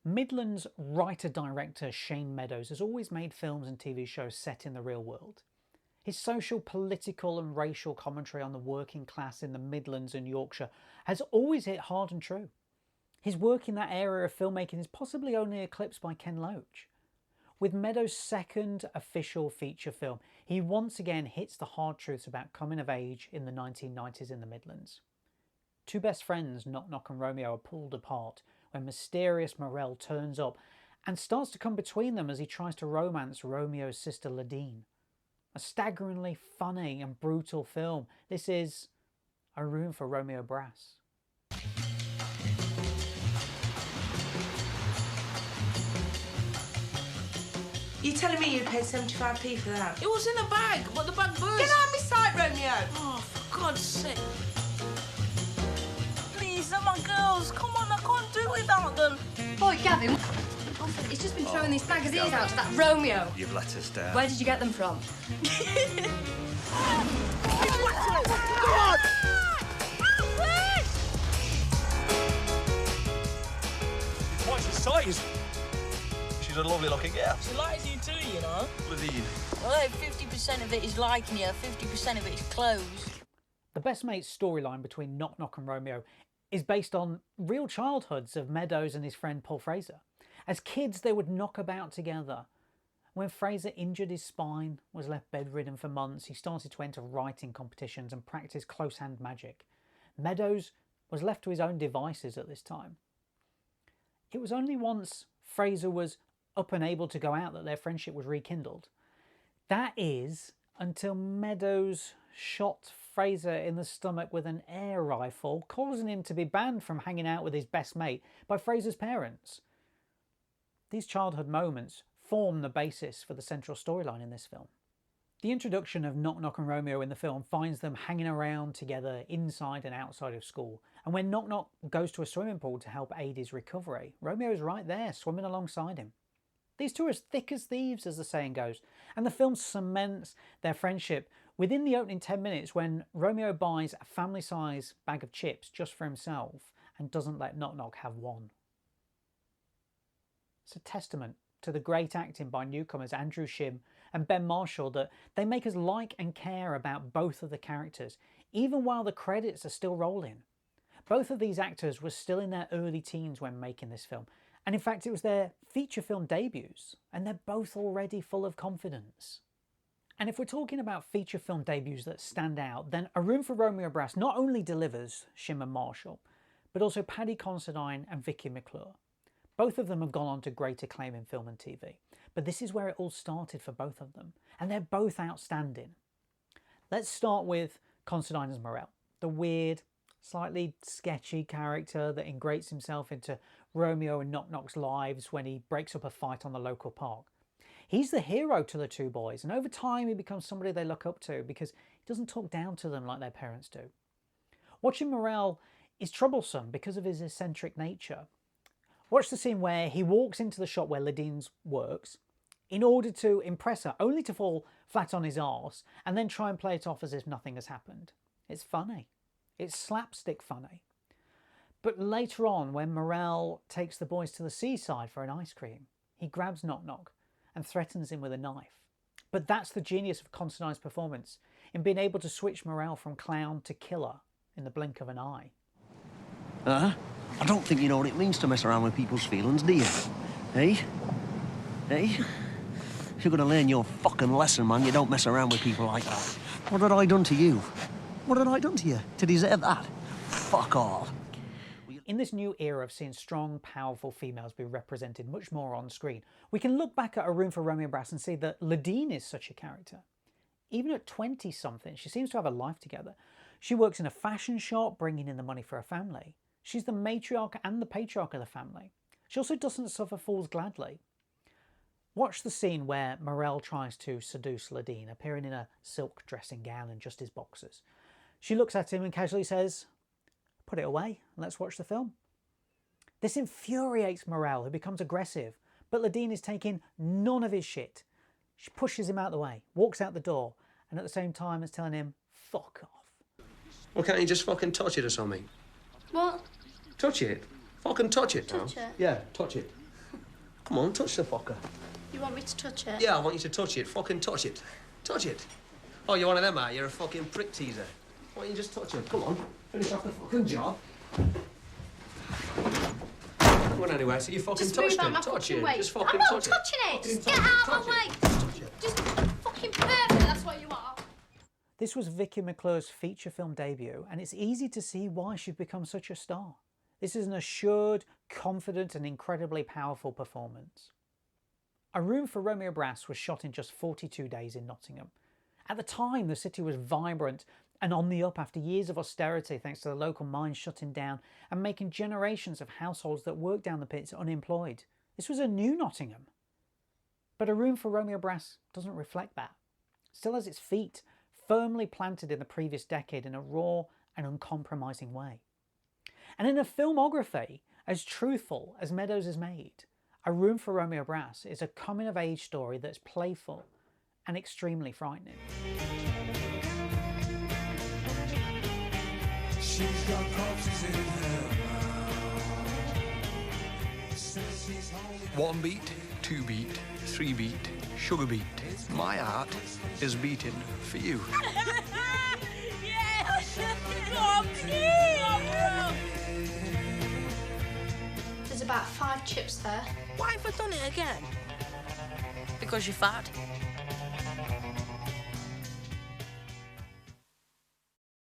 Midland's writer-director Shane Meadows has always made films and TV shows set in the real world. His social, political and racial commentary on the working class in the Midlands and Yorkshire has always hit hard and true. His work in that area of filmmaking is possibly only eclipsed by Ken Loach. With Meadows' second official feature film, he once again hits the hard truths about coming of age in the 1990s in the Midlands. Two best friends, Knock Knock and Romeo, are pulled apart when mysterious Morell turns up and starts to come between them as he tries to romance Romeo's sister Ladine. A staggeringly funny and brutal film. This is A Room for Romeo Brass. You telling me you paid 75p for that? It was in the bag, but the bag burst. Get out of my sight, Romeo! Oh, for God's sake. Please, they're my girls. Come on, I can't do without them. Boy, Gavin, he's just been throwing these magazines out to that Romeo. You've let us down. Where did you get them from? Come on! Twice his size. She's a lovely looking girl. She likes you too, you know. Ladine. Well, 50% of it is liking you, 50% of it is clothes. The best mates storyline between Knock Knock and Romeo is based on real childhoods of Meadows and his friend Paul Fraser. As kids, they would knock about together. When Fraser injured his spine, was left bedridden for months, he started to enter writing competitions and practice close-hand magic. Meadows was left to his own devices at this time. It was only once Fraser was up and able to go out that their friendship was rekindled. That is, until Meadows shot Fraser in the stomach with an air rifle, causing him to be banned from hanging out with his best mate by Fraser's parents. These childhood moments form the basis for the central storyline in this film. The introduction of Knock Knock and Romeo in the film finds them hanging around together inside and outside of school, and when Knock Knock goes to a swimming pool to help aid his recovery, Romeo is right there, swimming alongside him. These two are as thick as thieves, as the saying goes, and the film cements their friendship within the opening 10 minutes when Romeo buys a family-size bag of chips just for himself and doesn't let Knock Knock have one. It's a testament to the great acting by newcomers Andrew Shim and Ben Marshall that they make us like and care about both of the characters, even while the credits are still rolling. Both of these actors were still in their early teens when making this film, and in fact it was their feature film debuts, and they're both already full of confidence. And if we're talking about feature film debuts that stand out, then A Room for Romeo Brass not only delivers Shim and Marshall, but also Paddy Considine and Vicky McClure. Both of them have gone on to great acclaim in film and TV, but this is where it all started for both of them, and they're both outstanding. Let's start with Considine as Morell, the weird, slightly sketchy character that ingrates himself into Romeo and Knock Knock's lives when he breaks up a fight on the local park. He's the hero to the two boys, and over time he becomes somebody they look up to because he doesn't talk down to them like their parents do. Watching Morell is troublesome because of his eccentric nature. Watch the scene where he walks into the shop where Ladine works in order to impress her, only to fall flat on his arse and then try and play it off as if nothing has happened. It's funny. It's slapstick funny. But later on, when Morell takes the boys to the seaside for an ice cream, he grabs Knock Knock and threatens him with a knife. But that's the genius of Considine's performance in being able to switch Morell from clown to killer in the blink of an eye. I don't think you know what it means to mess around with people's feelings, do you? Hey? Hey? If you're gonna learn your fucking lesson, man, you don't mess around with people like that. What had I done to you? What had I done to you to deserve that? Fuck all. In this new era of seeing strong, powerful females be represented much more on screen, we can look back at A Room for Romeo Brass and see that Ladine is such a character. Even at 20-something, she seems to have a life together. She works in a fashion shop, bringing in the money for her family. She's the matriarch and the patriarch of the family. She also doesn't suffer fools gladly. Watch the scene where Morell tries to seduce Ladine, appearing in a silk dressing gown and just his boxers. She looks at him and casually says, "Put it away and let's watch the film." This infuriates Morell, who becomes aggressive, but Ladine is taking none of his shit. She pushes him out the way, walks out the door, and at the same time is telling him, "Fuck off." Well, can't you just fucking touch it or something? What? Touch it. Fucking touch it, Tom. Touch it? Yeah, touch it. Come on, touch the fucker. You want me to touch it? Yeah, I want you to touch it. Fucking touch it. Touch it. Oh, you're one of them, are you? You're a fucking prick teaser. Why don't you just touch it? Come on, finish off the fucking job. Come on, anyway, so you fucking Just touched move out it. my Touch fucking it. way. Just I'm fucking not touch it. touching it. Fucking Just touch get it. out of Touch my way. it. Just touch it. Just fucking perfect, that's what you are. This was Vicky McClure's feature film debut, and it's easy to see why she's become such a star. This is an assured, confident, and incredibly powerful performance. A Room for Romeo Brass was shot in just 42 days in Nottingham. At the time, the city was vibrant and on the up after years of austerity thanks to the local mines shutting down and making generations of households that worked down the pits unemployed. This was a new Nottingham. But A Room for Romeo Brass doesn't reflect that. It still has its feet firmly planted in the previous decade in a raw and uncompromising way. And in a filmography as truthful as Meadows has made, A Room for Romeo Brass is a coming-of-age story that's playful and extremely frightening. She's got corpses in her mouth. 1 beat, 2 beat, 3 beat, sugar beat. My heart is beating for you. There's about 5 chips there. Why have I done it again? Because you're fat.